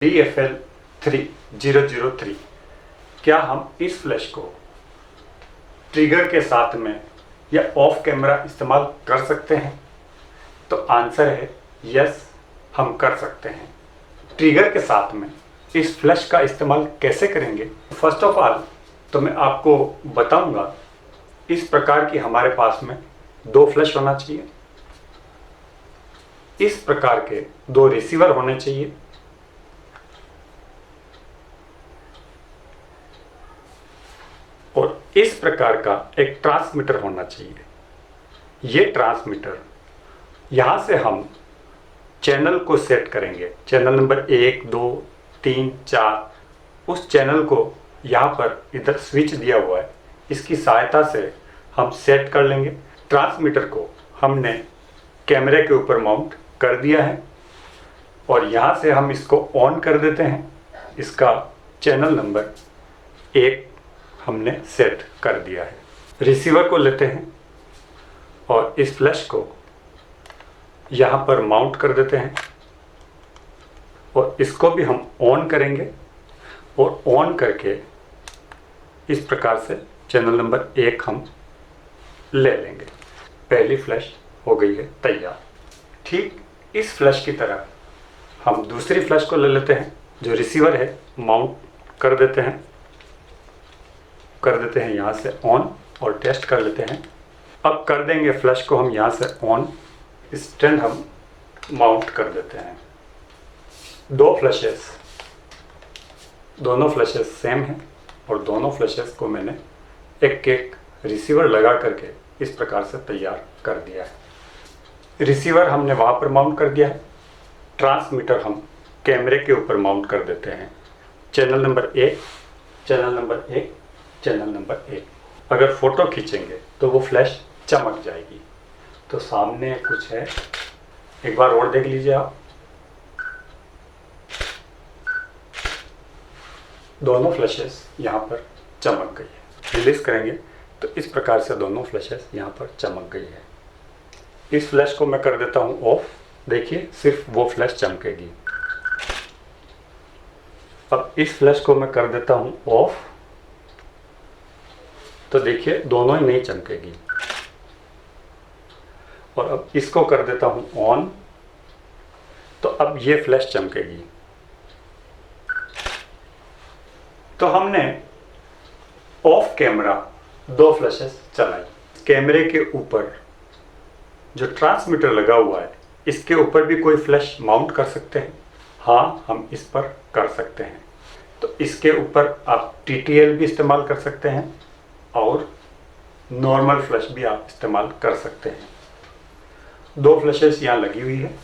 DFL 3003। क्या हम इस फ्लैश को ट्रिगर के साथ में या ऑफ कैमरा इस्तेमाल कर सकते हैं? तो आंसर है यस, हम कर सकते हैं। ट्रिगर के साथ में इस फ्लैश का इस्तेमाल कैसे करेंगे? फर्स्ट ऑफ ऑल तो मैं आपको बताऊंगा, इस प्रकार की हमारे पास में दो फ्लैश होना चाहिए, इस प्रकार के दो रिसीवर होने चाहिए, और इस प्रकार का एक ट्रांसमीटर होना चाहिए। ये ट्रांसमीटर, यहां से हम चैनल को सेट करेंगे, चैनल नंबर 1, 2, 3, 4, उस चैनल को यहाँ पर इधर स्विच दिया हुआ है, इसकी सहायता से हम सेट कर लेंगे। ट्रांसमीटर को हमने कैमरे के ऊपर माउंट कर दिया है और यहाँ से हम इसको ऑन कर देते हैं। इसका चैनल नंबर 1 हमने सेट कर दिया है। रिसीवर को लेते हैं और इस फ्लैश को यहाँ पर माउंट कर देते हैं और इसको भी हम ऑन करेंगे और ऑन करके इस प्रकार से चैनल नंबर 1 हम ले लेंगे। पहली फ्लैश हो गई है तैयार। ठीक इस फ्लैश की तरह हम दूसरी फ्लैश को ले लेते हैं, जो रिसीवर है माउंट कर देते हैं यहाँ से ऑन और टेस्ट कर लेते हैं। अब कर देंगे फ्लैश को हम यहाँ से ऑन, स्टैंड हम माउंट कर देते हैं। दोनों फ्लैशेस सेम हैं और दोनों फ्लैशेस को मैंने एक एक रिसीवर लगा करके इस प्रकार से तैयार कर दिया है। रिसीवर हमने वहाँ पर माउंट कर दिया है, ट्रांसमीटर हम कैमरे के ऊपर माउंट कर देते हैं। Channel number 1, channel number 1, channel number 1। अगर फोटो खींचेंगे तो वो फ्लैश चमक जाएगी। तो सामने कुछ है, एक बार और देख लीजिए आप। दोनों फ्लैशेस यहाँ पर चमक गई है। रिलीज करेंगे तो इस प्रकार से दोनों फ्लैशेस यहाँ पर चमक गई है। इस फ्लैश को मैं कर देता हूँ ऑफ। देखिए सिर्फ वो फ्लैश चमकेगी। अब इस फ्लैश को मैं कर देता हूँ ऑफ, तो देखिए दोनों ही नहीं चमकेगी। और अब इसको कर देता हूं ऑन, तो अब ये फ्लैश चमकेगी। तो हमने ऑफ कैमरा दो फ्लैशेस चलाई। कैमरे के ऊपर जो ट्रांसमीटर लगा हुआ है, इसके ऊपर भी कोई फ्लैश माउंट कर सकते हैं? हाँ, हम इस पर कर सकते हैं। तो इसके ऊपर आप TTL भी इस्तेमाल कर सकते हैं और नॉर्मल फ्लैश भी आप इस्तेमाल कर सकते हैं। दो फ्लैशेस यहाँ लगी हुई है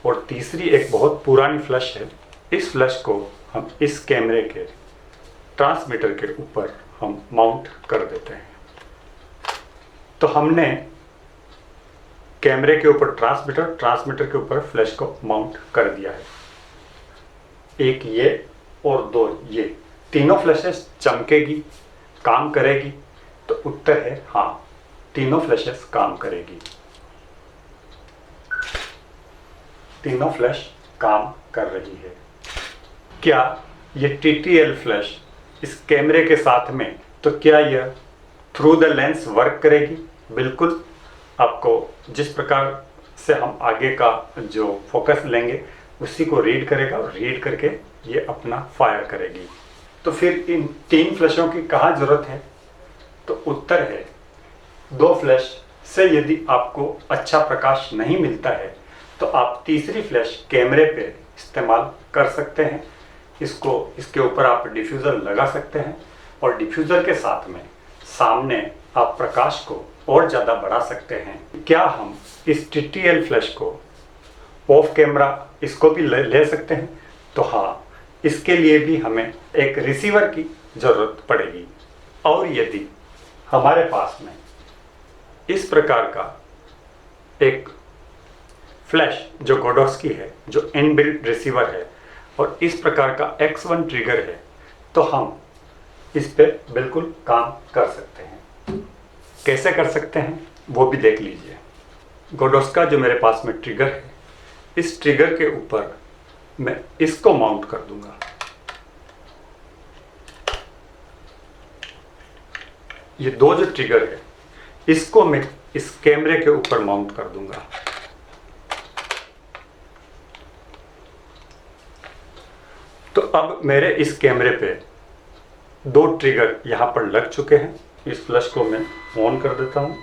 और तीसरी एक बहुत पुरानी फ्लैश है। इस फ्लैश को हम इस कैमरे के ट्रांसमीटर के ऊपर हम माउंट कर देते हैं। तो हमने कैमरे के ऊपर ट्रांसमीटर के ऊपर फ्लैश को माउंट कर दिया है। एक ये और दो ये, तीनों फ्लैशेस चमकेगी, काम करेगी? तो उत्तर है हाँ, तीनों फ्लैशेस काम करेगी। तीनों फ्लैश काम कर रही है। क्या ये TTL फ्लैश इस कैमरे के साथ में, तो क्या यह थ्रू द लेंस वर्क करेगी? बिल्कुल। आपको जिस प्रकार से हम आगे का जो फोकस लेंगे उसी को रीड करेगा और रीड करके ये अपना फायर करेगी। तो फिर इन तीन फ्लैशों की कहाँ जरूरत है? तो उत्तर है दो फ्लैश से यदि आपको अच्छा प्रकाश नहीं मिलता है तो आप तीसरी फ्लैश कैमरे पे इस्तेमाल कर सकते हैं। इसके ऊपर आप डिफ्यूज़र लगा सकते हैं और डिफ्यूज़र के साथ में सामने आप प्रकाश को और ज़्यादा बढ़ा सकते हैं। क्या हम इस TTL फ्लैश को ऑफ कैमरा इसको भी ले सकते हैं? तो हाँ, इसके लिए भी हमें एक रिसीवर की ज़रूरत पड़ेगी। और यदि हमारे पास में इस प्रकार का एक फ्लैश जो गोडोस्की है, जो इनबिल्ट रिसीवर है, और इस प्रकार का X1 ट्रिगर है, तो हम इस पे बिल्कुल काम कर सकते हैं। कैसे कर सकते हैं वो भी देख लीजिए। गोडोस्का जो मेरे पास में ट्रिगर है, इस ट्रिगर के ऊपर मैं इसको माउंट कर दूंगा। ये दो जो ट्रिगर है इसको मैं इस कैमरे के ऊपर माउंट कर दूंगा। तो अब मेरे इस कैमरे पे दो ट्रिगर यहां पर लग चुके हैं। इस फ्लैश को मैं ऑन कर देता हूं।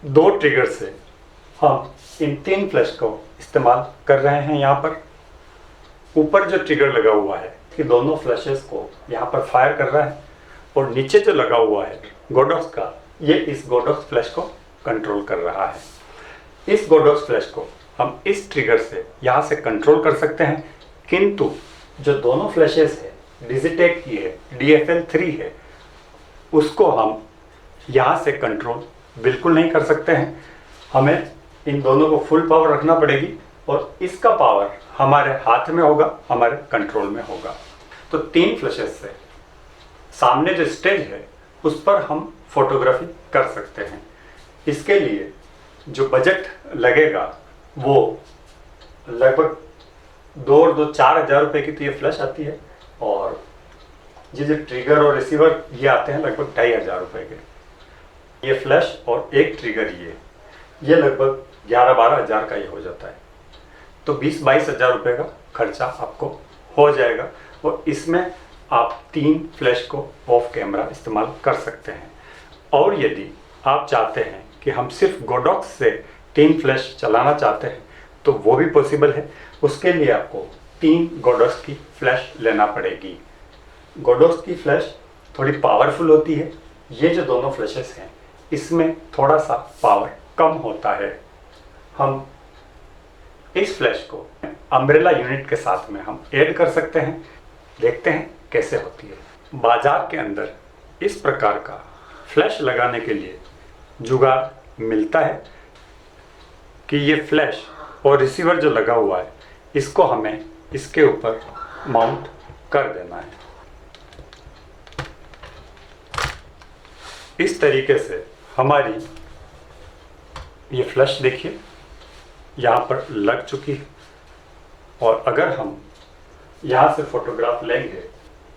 दो ट्रिगर से हम इन तीन फ्लैश को इस्तेमाल कर रहे हैं। यहां पर ऊपर जो ट्रिगर लगा हुआ है कि दोनों फ्लैशेस को यहां पर फायर कर रहा है, और नीचे जो लगा हुआ है गोडॉक्स का, ये इस गोडॉक्स फ्लैश को कंट्रोल कर रहा है। इस गोडॉक्स फ्लैश को हम इस ट्रिगर से यहाँ से कंट्रोल कर सकते हैं, किंतु जो दोनों फ्लैशेस है डिजिटेक की है, DFL3 है, उसको हम यहाँ से कंट्रोल बिल्कुल नहीं कर सकते हैं। हमें इन दोनों को फुल पावर रखना पड़ेगी और इसका पावर हमारे हाथ में होगा, हमारे कंट्रोल में होगा। तो तीन फ्लैशेस से सामने जो स्टेज है उस पर हम फोटोग्राफी कर सकते हैं। इसके लिए जो बजट लगेगा वो लगभग 4,000 रुपये की तो ये फ्लैश आती है, और ये जो ट्रिगर और रिसीवर ये आते हैं लगभग 2,500 रुपये के। ये फ्लैश और एक ट्रिगर ये लगभग 11-12 हज़ार का ये हो जाता है। तो 20-22 हज़ार रुपये का खर्चा आपको हो जाएगा, और इसमें आप तीन फ्लैश को ऑफ कैमरा इस्तेमाल कर सकते हैं। और यदि आप चाहते हैं कि हम सिर्फ गोडॉक्स से तीन फ्लैश चलाना चाहते हैं तो वो भी पॉसिबल है। उसके लिए आपको 3 गोडॉक्स की फ्लैश लेना पड़ेगी। गोडॉक्स की फ्लैश थोड़ी पावरफुल होती है। ये जो दोनों फ्लैशेस हैं इसमें थोड़ा सा पावर कम होता है। हम इस फ्लैश को अम्ब्रेला यूनिट के साथ में हम ऐड कर सकते हैं। देखते हैं कैसे होती है। बाजार के अंदर इस प्रकार का फ्लैश लगाने के लिए जुगाड़ मिलता है कि ये फ्लैश और रिसीवर जो लगा हुआ है इसको हमें इसके ऊपर माउंट कर देना है। इस तरीके से हमारी ये फ्लैश देखिए यहाँ पर लग चुकी है, और अगर हम यहाँ से फोटोग्राफ लेंगे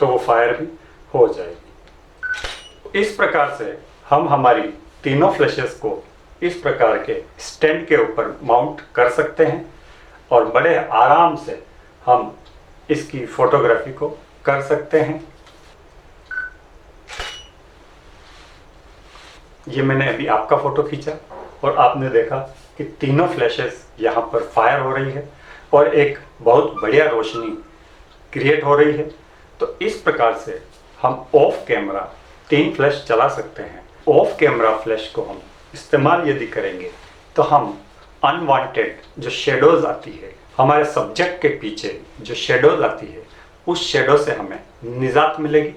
तो वो फायर भी हो जाएगी। इस प्रकार से हम हमारी तीनों फ्लैशेस को इस प्रकार के स्टैंड के ऊपर माउंट कर सकते हैं, और बड़े आराम से हम इसकी फोटोग्राफी को कर सकते हैं। ये मैंने अभी आपका फोटो खींचा और आपने देखा कि तीनों फ्लैशेस यहाँ पर फायर हो रही है और एक बहुत बढ़िया रोशनी क्रिएट हो रही है। तो इस प्रकार से हम ऑफ कैमरा 3 फ्लैश चला सकते हैं। ऑफ कैमरा फ्लैश को हम इस्तेमाल यदि करेंगे तो हम अनवांटेड जो शेडोज आती है, हमारे सब्जेक्ट के पीछे जो शेडोज आती है, उस शेडो से हमें निजात मिलेगी।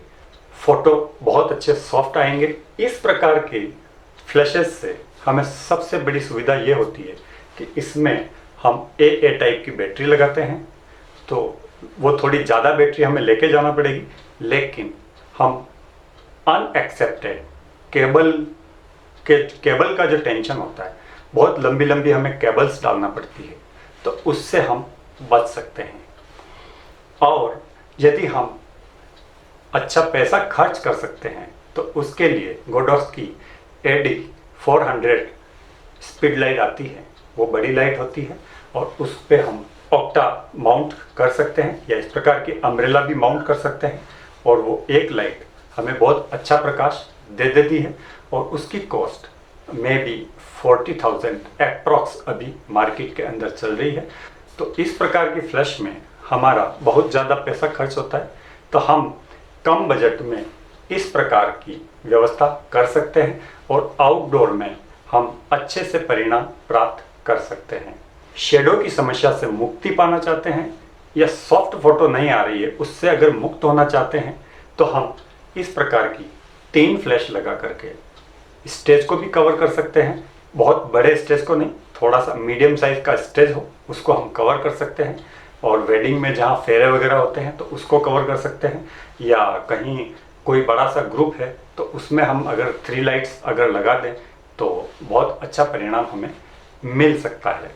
फोटो बहुत अच्छे सॉफ्ट आएंगे। इस प्रकार की फ्लैशेस से हमें सबसे बड़ी सुविधा ये होती है कि इसमें हम AA टाइप की बैटरी लगाते हैं, तो वो थोड़ी ज़्यादा बैटरी हमें लेके जाना पड़ेगी, लेकिन हम अनएक्सेप्टेड केबल का जो टेंशन होता है, बहुत लंबी लंबी हमें केबल्स डालना पड़ती है, तो उससे हम बच सकते हैं। और यदि हम अच्छा पैसा खर्च कर सकते हैं तो उसके लिए गोडॉक्स की AD400 स्पीड लाइट आती है। वो बड़ी लाइट होती है और उस पर हम ऑक्टा माउंट कर सकते हैं, या इस प्रकार की अम्ब्रेला भी माउंट कर सकते हैं, और वो एक लाइट हमें बहुत अच्छा प्रकाश दे देती है, और उसकी कॉस्ट में भी 40,000 एप्रॉक्स अभी मार्केट के अंदर चल रही है। तो इस प्रकार की फ्लैश में हमारा बहुत ज़्यादा पैसा खर्च होता है, तो हम कम बजट में इस प्रकार की व्यवस्था कर सकते हैं और आउटडोर में हम अच्छे से परिणाम प्राप्त कर सकते हैं। शेडो की समस्या से मुक्ति पाना चाहते हैं या सॉफ्ट फोटो नहीं आ रही है उससे अगर मुक्त होना चाहते हैं, तो हम इस प्रकार की 3 फ्लैश लगा करके स्टेज को भी कवर कर सकते हैं। बहुत बड़े स्टेज को नहीं, थोड़ा सा मीडियम साइज का स्टेज हो उसको हम कवर कर सकते हैं, और वेडिंग में जहाँ फेरे वगैरह होते हैं तो उसको कवर कर सकते हैं, या कहीं कोई बड़ा सा ग्रुप है तो उसमें हम अगर 3 लाइट्स अगर लगा दें तो बहुत अच्छा परिणाम हमें मिल सकता है।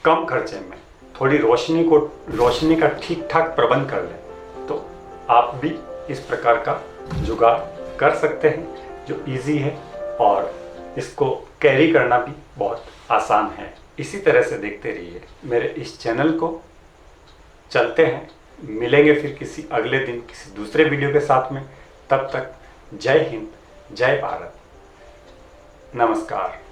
कम खर्चे में थोड़ी रोशनी का ठीक ठाक प्रबंध कर लें तो आप भी इस प्रकार का जुगाड़ कर सकते हैं जो इजी है और इसको कैरी करना भी बहुत आसान है। इसी तरह से देखते रहिए मेरे इस चैनल को। चलते हैं, मिलेंगे फिर किसी अगले दिन किसी दूसरे वीडियो के साथ में। तब तक जय हिंद, जय भारत, नमस्कार।